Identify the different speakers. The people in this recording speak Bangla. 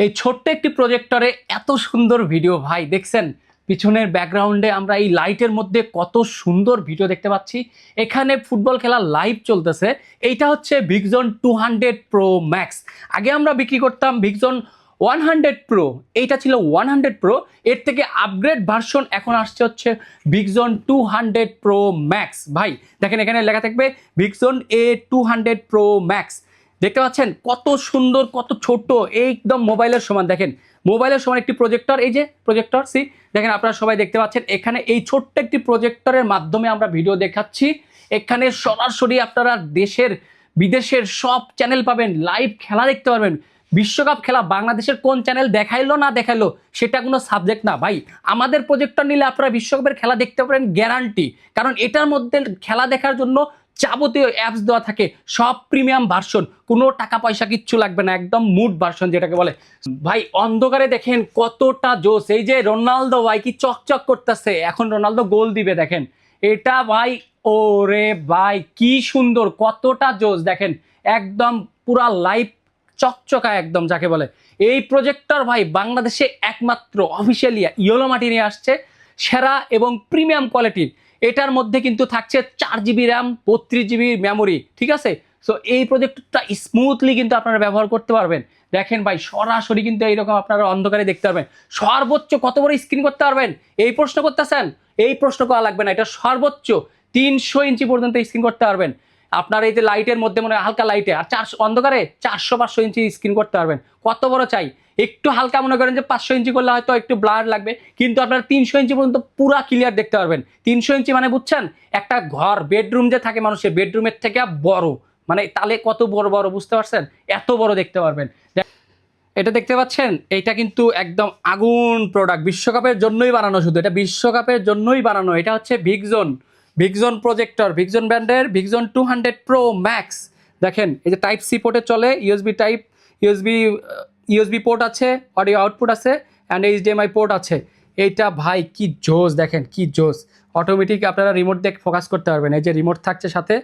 Speaker 1: এই ছোট্ট একটি প্রজেক্টরে এত সুন্দর ভিডিও ভাই দেখছেন, পিছনের ব্যাকগ্রাউন্ডে আমরা এই লাইটের মধ্যে কত সুন্দর ভিডিও দেখতে পাচ্ছি। এখানে ফুটবল খেলা লাইভ চলতেছে। এইটা হচ্ছে ভিকজন 200 প্রো ম্যাক্স। আগে আমরা বিক্রি করতাম ভিকজন 100 প্রো, এইটা ছিল 100 প্রো। এর থেকে আপগ্রেড ভার্সন এখন আসছে হচ্ছে ভিকজন 200 প্রো ম্যাক্স। ভাই দেখেন এখানে লেখা থাকবে ভিকজন এ 200 প্রো ম্যাক্স। দেখতে পাচ্ছেন কত সুন্দর, কত ছোট, একদম মোবাইলের সমান। দেখেন মোবাইলের সমান একটি প্রজেক্টর, এই যে প্রজেক্টর সি দেখেন আপনারা সবাই দেখতে পাচ্ছেন। এখানে এই ছোট্ট একটি প্রজেক্টরের মাধ্যমে আমরা ভিডিও দেখাচ্ছি। এখানে সরাসরি আপনারা দেশের বিদেশের সব চ্যানেল পাবেন, লাইভ খেলা দেখতে পারবেন। বিশ্বকাপ খেলা বাংলাদেশের কোন চ্যানেল দেখাইলো না দেখাইলো সেটা কোনো সাবজেক্ট না ভাই। আমাদের প্রজেক্টর নিলে আপনারা বিশ্বকাপের খেলা দেখতে পারেন গ্যারান্টি, কারণ এটার মধ্যে খেলা দেখার জন্য যাবতীয় অ্যাপস দেওয়া থাকে, সব প্রিমিয়াম ভার্সন, কোনো টাকা পয়সা কিচ্ছু লাগবে না, একদম মুড ভার্সন যেটাকে বলে। ভাই অন্ধকারে দেখেন কতটা জোস। এই যে রোনালদো ভাই কি চকচক করতেছে, এখন রোনালদো গোল দিবে দেখেন এটা ভাই। ওরে ভাই কি সুন্দর, কতটা জোস দেখেন, একদম পুরা লাইভ চকচকা একদম যাকে বলে। এই প্রজেক্টর ভাই বাংলাদেশে একমাত্র অফিসিয়ালি ইয়েলো মাটি নিয়ে আসছে, সেরা এবং প্রিমিয়াম কোয়ালিটির। এটার মধ্যে কিন্তু থাকছে 4 জিবি র্যাম, 32 জিবি মেমোরি, ঠিক আছে। সো এই প্রজেক্টরটা স্মুথলি কিন্তু আপনারা ব্যবহার করতে পারবেন। দেখেন ভাই সরাসরি কিন্তু এইরকম আপনারা অন্ধকারে দেখতে পারবেন। সর্বোচ্চ কত বড় স্ক্রিন করতে পারবেন এই প্রশ্ন করতেছেন? এই প্রশ্ন করা লাগবে না, এটা সর্বোচ্চ 300 ইঞ্চি পর্যন্ত স্ক্রিন করতে পারবেন। আপনার এই যে লাইটের মধ্যে মনে হয় হালকা লাইটে, আর 400 অন্ধকারে 400-500 ইঞ্চি স্ক্রিন করতে পারবেন। কত বড় চাই? একটু হালকা মনে করেন যে 500 ইঞ্চি করলে হয়তো একটু ব্লার লাগবে, কিন্তু আপনারা 300 ইঞ্চি পর্যন্ত পুরা ক্লিয়ার দেখতে পারবেন। 300 ইঞ্চি মানে বুঝছেন, একটা ঘর বেডরুম যে থাকে মানুষের, বেডরুমের থেকে বড়, মানে তাহলে কত বড় বড় বুঝতে পারছেন, এত বড় দেখতে পারবেন। এটা দেখতে পাচ্ছেন, এটা কিন্তু একদম আগুন প্রোডাক্ট, বিশ্বকাপের জন্যই বানানো, শুধু এটা বিশ্বকাপের জন্যই বানানো। এটা হচ্ছে ভিকজন, ভিকজন প্রজেক্টর, ভিকজন ব্র্যান্ডের ভিকজন 200 প্রো ম্যাক্স। দেখেন এই যে টাইপ সি পোর্টে চলে, USB type, USB USB port আছে, অডিও আউটপুট আছে, অ্যান্ড এইচডিএমআই পোর্ট আছে। এইটা ভাই কি জোস, দেখেন কি জোস। অটোমেটিক আপনারা রিমোট দিয়ে ফোকাস করতে পারবেন, এই যে রিমোট থাকছে সাথে।